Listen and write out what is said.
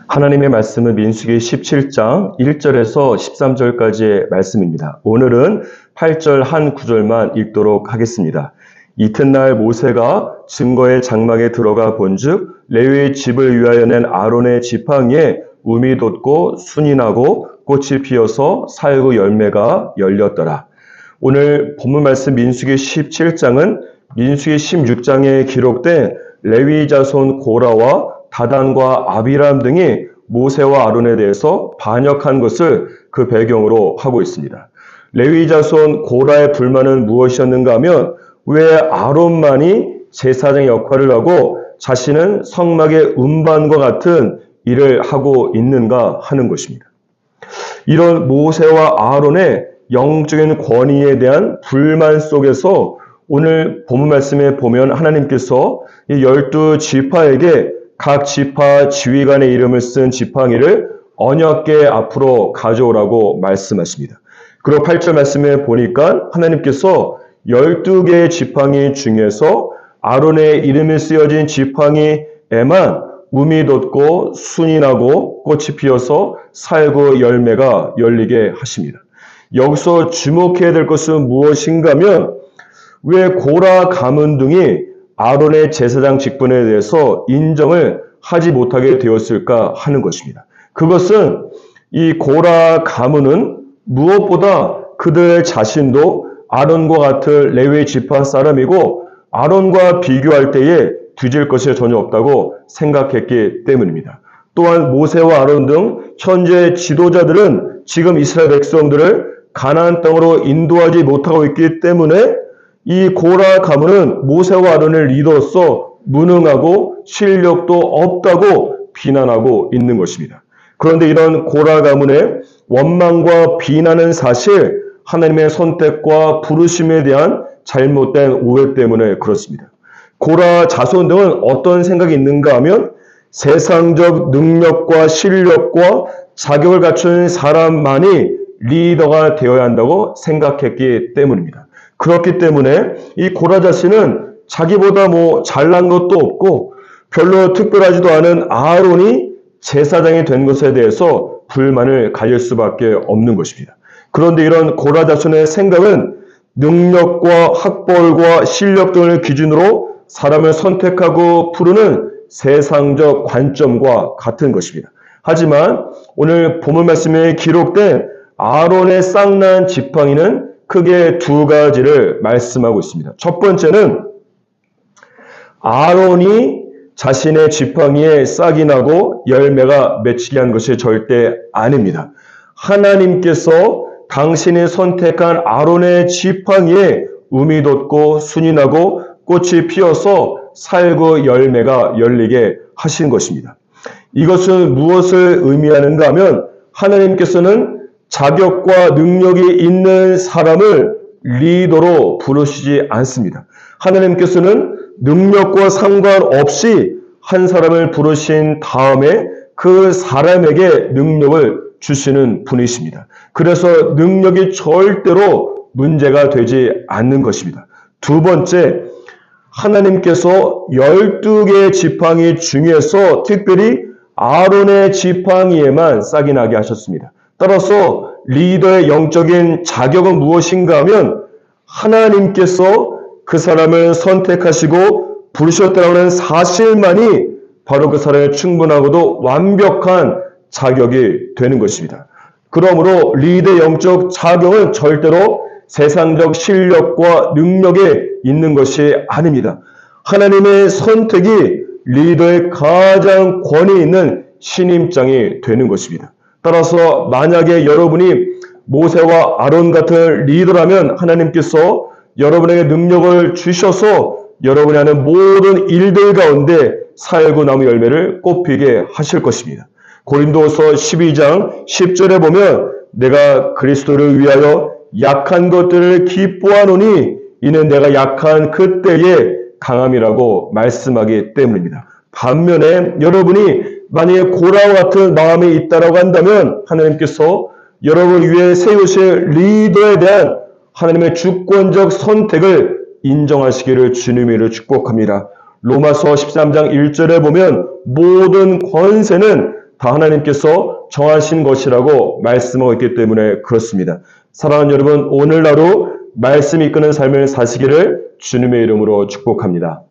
하나님의 말씀은 민수기 17장 1절에서 13절까지의 말씀입니다. 오늘은 8절 한 구절만 읽도록 하겠습니다. 이튿날 모세가 증거의 장막에 들어가 본즉 레위의 집을 위하여 낸 아론의 지팡이에 움이 돋고 순이 나고 꽃이 피어서 살구 열매가 열렸더라. 오늘 본문 말씀 민수기 17장은 민수기 16장에 기록된 레위 자손 고라와 다단과 아비람 등이 모세와 아론에 대해서 반역한 것을 그 배경으로 하고 있습니다. 레위 자손 고라의 불만은 무엇이었는가 하면 왜 아론만이 제사장의 역할을 하고 자신은 성막의 운반과 같은 일을 하고 있는가 하는 것입니다. 이런 모세와 아론의 영적인 권위에 대한 불만 속에서 오늘 본문 말씀에 보면 하나님께서 이 12지파에게 각 지파 지휘관의 이름을 쓴 지팡이를 언약궤 앞으로 가져오라고 말씀하십니다. 그리고 8절 말씀에 보니까 하나님께서 12개의 지팡이 중에서 아론의 이름이 쓰여진 지팡이에만 움이 돋고 순이 나고 꽃이 피어서 살구 열매가 열리게 하십니다. 여기서 주목해야 될 것은 무엇인가 하면 왜 고라 가문 등이 아론의 제사장 직분에 대해서 인정을 하지 못하게 되었을까 하는 것입니다. 그것은 이 고라 가문은 무엇보다 그들 자신도 아론과 같은 레위 지파 사람이고 아론과 비교할 때에 뒤질 것이 전혀 없다고 생각했기 때문입니다. 또한 모세와 아론 등 현재 지도자들은 지금 이스라엘 백성들을 가나안 땅으로 인도하지 못하고 있기 때문에 이 고라 가문은 모세와 아론의 리더로서 무능하고 실력도 없다고 비난하고 있는 것입니다. 그런데 이런 고라 가문의 원망과 비난은 사실 하나님의 선택과 부르심에 대한 잘못된 오해 때문에 그렇습니다. 고라 자손 등은 어떤 생각이 있는가 하면 세상적 능력과 실력과 자격을 갖춘 사람만이 리더가 되어야 한다고 생각했기 때문입니다. 그렇기 때문에 이 고라 자신은 자기보다 잘난 것도 없고 별로 특별하지도 않은 아론이 제사장이 된 것에 대해서 불만을 가질 수밖에 없는 것입니다. 그런데 이런 고라 자손의 생각은 능력과 학벌과 실력 등을 기준으로 사람을 선택하고 부르는 세상적 관점과 같은 것입니다. 하지만 오늘 본문 말씀에 기록된 아론의 쌍난 지팡이는 크게 두 가지를 말씀하고 있습니다. 첫 번째는 아론이 자신의 지팡이에 싹이 나고 열매가 맺히게 한 것이 절대 아닙니다. 하나님께서 당신이 선택한 아론의 지팡이에 움이 돋고 순이 나고 꽃이 피어서 살구 열매가 열리게 하신 것입니다. 이것은 무엇을 의미하는가 하면 하나님께서는 자격과 능력이 있는 사람을 리더로 부르시지 않습니다. 하나님께서는 능력과 상관없이 한 사람을 부르신 다음에 그 사람에게 능력을 주시는 분이십니다. 그래서 능력이 절대로 문제가 되지 않는 것입니다. 두 번째, 하나님께서 12개의 지팡이 중에서 특별히 아론의 지팡이에만 싹이 나게 하셨습니다. 따라서 리더의 영적인 자격은 무엇인가 하면 하나님께서 그 사람을 선택하시고 부르셨다는 하는 사실만이 바로 그 사람의 충분하고도 완벽한 자격이 되는 것입니다. 그러므로 리더의 영적 자격은 절대로 세상적 실력과 능력에 있는 것이 아닙니다. 하나님의 선택이 리더의 가장 권위 있는 신임장이 되는 것입니다. 따라서 만약에 여러분이 모세와 아론 같은 리더라면 하나님께서 여러분에게 능력을 주셔서 여러분이 하는 모든 일들 가운데 살구 나무 열매를 꽃피게 하실 것입니다. 고린도서 12장 10절에 보면 내가 그리스도를 위하여 약한 것들을 기뻐하노니 이는 내가 약한 그때의 강함이라고 말씀하기 때문입니다. 반면에 여러분이 만약에 고라와 같은 마음이 있다라고 한다면 하나님께서 여러분 위에 세우실 리더에 대한 하나님의 주권적 선택을 인정하시기를 주님으로 축복합니다. 로마서 13장 1절에 보면 모든 권세는 다 하나님께서 정하신 것이라고 말씀하고 있기 때문에 그렇습니다. 사랑하는 여러분, 오늘 하루 말씀이 이끄는 삶을 사시기를 주님의 이름으로 축복합니다.